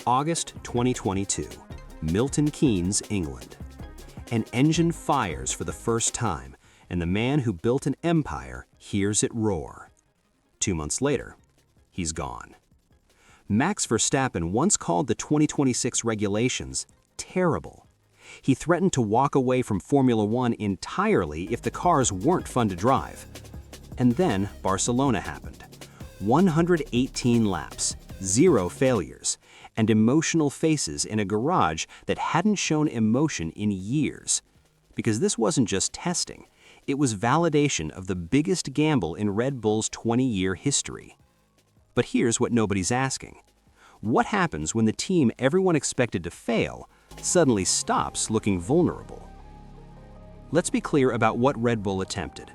August 2022, Milton Keynes, England. An engine fires for the first time, and the man who built an empire hears it roar. 2 months later, he's gone. Max Verstappen once called the 2026 regulations terrible. He threatened to walk away from Formula One entirely if the cars weren't fun to drive. And then Barcelona happened. 118 laps, 0 failures, and emotional faces in a garage that hadn't shown emotion in years. Because this wasn't just testing, it was validation of the biggest gamble in Red Bull's 20-year history. But here's what nobody's asking. What happens when the team everyone expected to fail suddenly stops looking vulnerable? Let's be clear about what Red Bull attempted.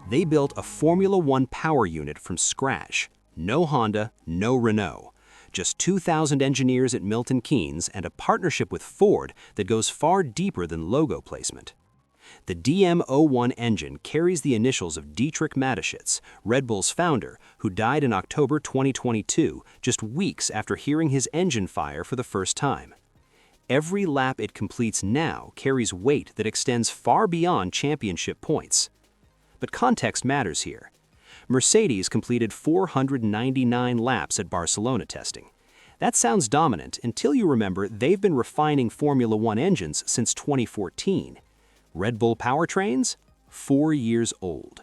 They built a Formula One power unit from scratch. No Honda, no Renault. Just 2,000 engineers at Milton Keynes and a partnership with Ford that goes far deeper than logo placement. The DM01 engine carries the initials of Dietrich Mateschitz, Red Bull's founder, who died in October 2022, just weeks after hearing his engine fire for the first time. Every lap it completes now carries weight that extends far beyond championship points. But context matters here. Mercedes completed 499 laps at Barcelona testing. That sounds dominant until you remember they've been refining Formula One engines since 2014. Red Bull Powertrains? 4 years old.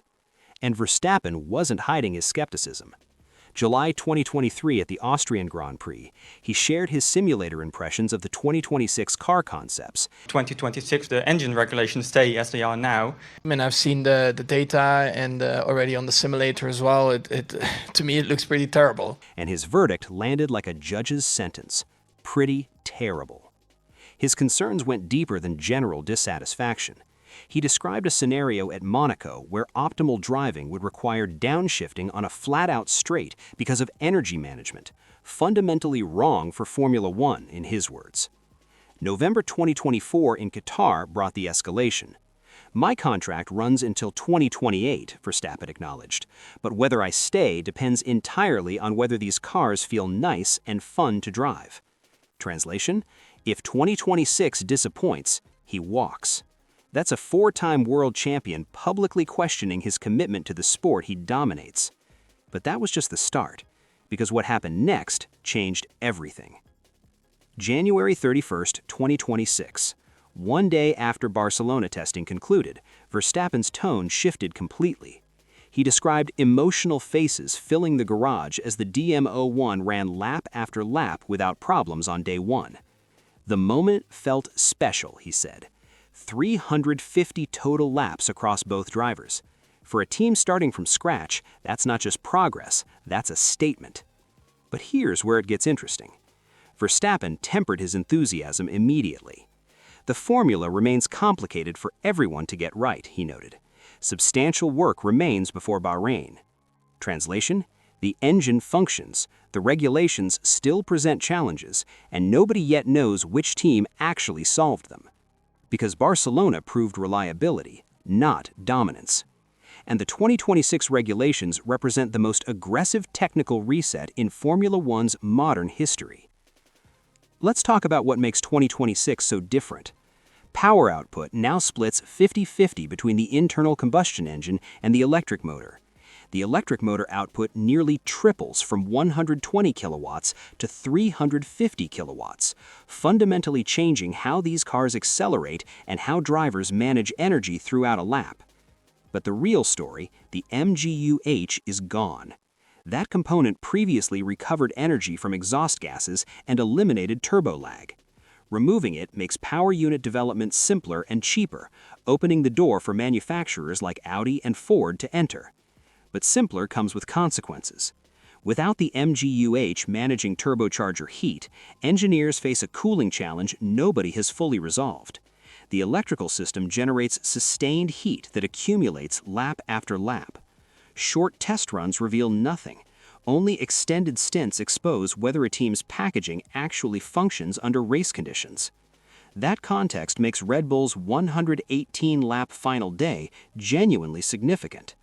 And Verstappen wasn't hiding his skepticism. July 2023 at the Austrian Grand Prix, he shared his simulator impressions of the 2026 car concepts. 2026, the engine regulations stay as they are now. I mean, I've seen the data and already on the simulator as well. To me, it looks pretty terrible. And his verdict landed like a judge's sentence. Pretty terrible. His concerns went deeper than general dissatisfaction. He described a scenario at Monaco where optimal driving would require downshifting on a flat-out straight because of energy management, fundamentally wrong for Formula One, in his words. November 2024 in Qatar brought the escalation. My contract runs until 2028, Verstappen acknowledged, but whether I stay depends entirely on whether these cars feel nice and fun to drive. Translation: if 2026 disappoints, he walks. That's a 4-time world champion publicly questioning his commitment to the sport he dominates. But that was just the start, because what happened next changed everything. January 31st, 2026. 1 day after Barcelona testing concluded, Verstappen's tone shifted completely. He described emotional faces filling the garage as the DM01 ran lap after lap without problems on day 1. The moment felt special, he said. 350 total laps across both drivers. For a team starting from scratch, that's not just progress, that's a statement. But here's where it gets interesting. Verstappen tempered his enthusiasm immediately. The formula remains complicated for everyone to get right, he noted. Substantial work remains before Bahrain. Translation: the engine functions, the regulations still present challenges, and nobody yet knows which team actually solved them. Because Barcelona proved reliability, not dominance. And the 2026 regulations represent the most aggressive technical reset in Formula One's modern history. Let's talk about what makes 2026 so different. Power output now splits 50-50 between the internal combustion engine and the electric motor. The electric motor output nearly triples from 120 kilowatts to 350 kilowatts, fundamentally changing how these cars accelerate and how drivers manage energy throughout a lap. But the real story, the MGU-H, is gone. That component previously recovered energy from exhaust gases and eliminated turbo lag. Removing it makes power unit development simpler and cheaper, opening the door for manufacturers like Audi and Ford to enter. But simpler comes with consequences. Without the MGU-H managing turbocharger heat, engineers face a cooling challenge nobody has fully resolved. The electrical system generates sustained heat that accumulates lap after lap. Short test runs reveal nothing. Only extended stints expose whether a team's packaging actually functions under race conditions. That context makes Red Bull's 118-lap final day genuinely significant.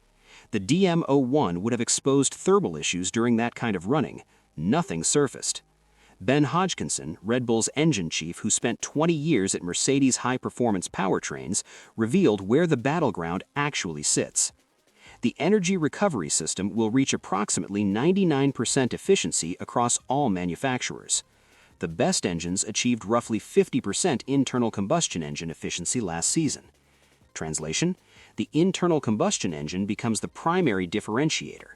The DM01 would have exposed thermal issues during that kind of running. Nothing surfaced. Ben Hodgkinson, Red Bull's engine chief who spent 20 years at Mercedes high-performance powertrains, revealed where the battleground actually sits. The energy recovery system will reach approximately 99% efficiency across all manufacturers. The best engines achieved roughly 50% internal combustion engine efficiency last season. Translation: the internal combustion engine becomes the primary differentiator.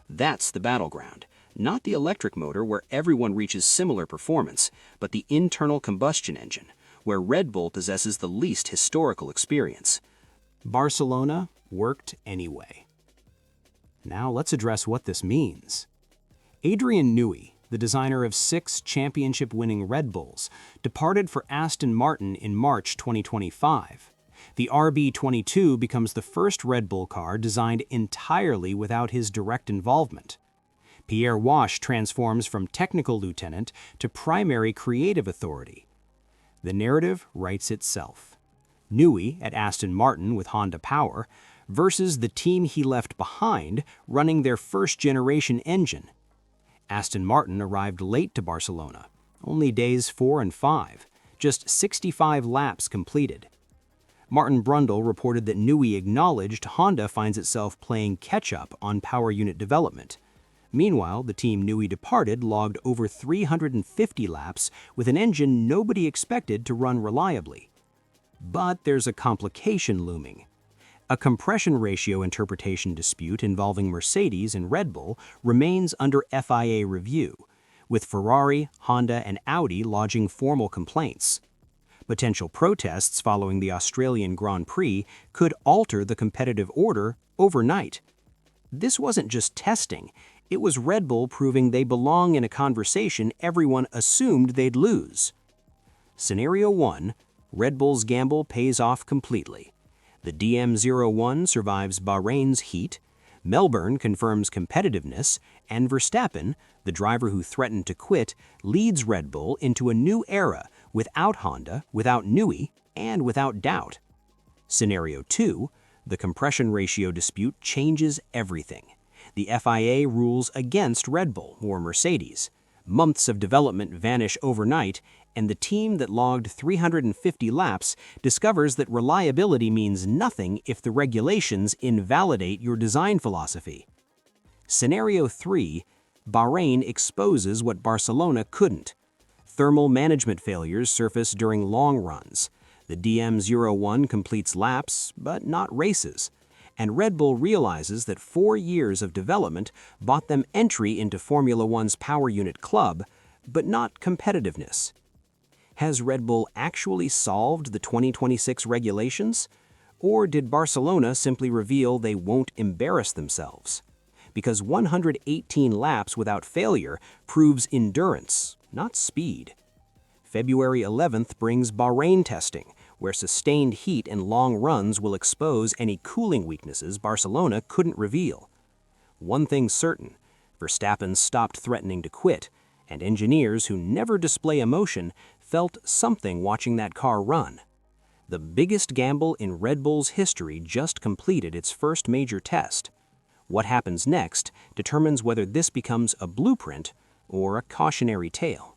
That's the battleground, not the electric motor where everyone reaches similar performance, but the internal combustion engine, where Red Bull possesses the least historical experience. Barcelona worked anyway. Now let's address what this means. Adrian Newey, the designer of 6 championship-winning Red Bulls, departed for Aston Martin in March 2025. The RB22 becomes the first Red Bull car designed entirely without his direct involvement. Pierre Wash transforms from technical lieutenant to primary creative authority. The narrative writes itself. Newey at Aston Martin with Honda Power versus the team he left behind running their first-generation engine. Aston Martin arrived late to Barcelona, only days 4 and 5, just 65 laps completed. Martin Brundle reported that Newey acknowledged Honda finds itself playing catch-up on power unit development. Meanwhile, the team Newey departed logged over 350 laps with an engine nobody expected to run reliably. But there's a complication looming. A compression ratio interpretation dispute involving Mercedes and Red Bull remains under FIA review, with Ferrari, Honda, and Audi lodging formal complaints. Potential protests following the Australian Grand Prix could alter the competitive order overnight. This wasn't just testing, it was Red Bull proving they belong in a conversation everyone assumed they'd lose. Scenario 1, Red Bull's gamble pays off completely. The DM01 survives Bahrain's heat, Melbourne confirms competitiveness, and Verstappen, the driver who threatened to quit, leads Red Bull into a new era without Honda, without Newey, and without doubt. Scenario 2, the compression ratio dispute changes everything. The FIA rules against Red Bull or Mercedes. Months of development vanish overnight, and the team that logged 350 laps discovers that reliability means nothing if the regulations invalidate your design philosophy. Scenario 3, Bahrain exposes what Barcelona couldn't. Thermal management failures surface during long runs. The DM01 completes laps, but not races. And Red Bull realizes that 4 years of development bought them entry into Formula One's power unit club, but not competitiveness. Has Red Bull actually solved the 2026 regulations? Or did Barcelona simply reveal they won't embarrass themselves? Because 118 laps without failure proves endurance, not speed. February 11th brings Bahrain testing, where sustained heat and long runs will expose any cooling weaknesses Barcelona couldn't reveal. One thing's certain, Verstappen stopped threatening to quit, and engineers who never display emotion felt something watching that car run. The biggest gamble in Red Bull's history just completed its first major test. What happens next determines whether this becomes a blueprint or a cautionary tale.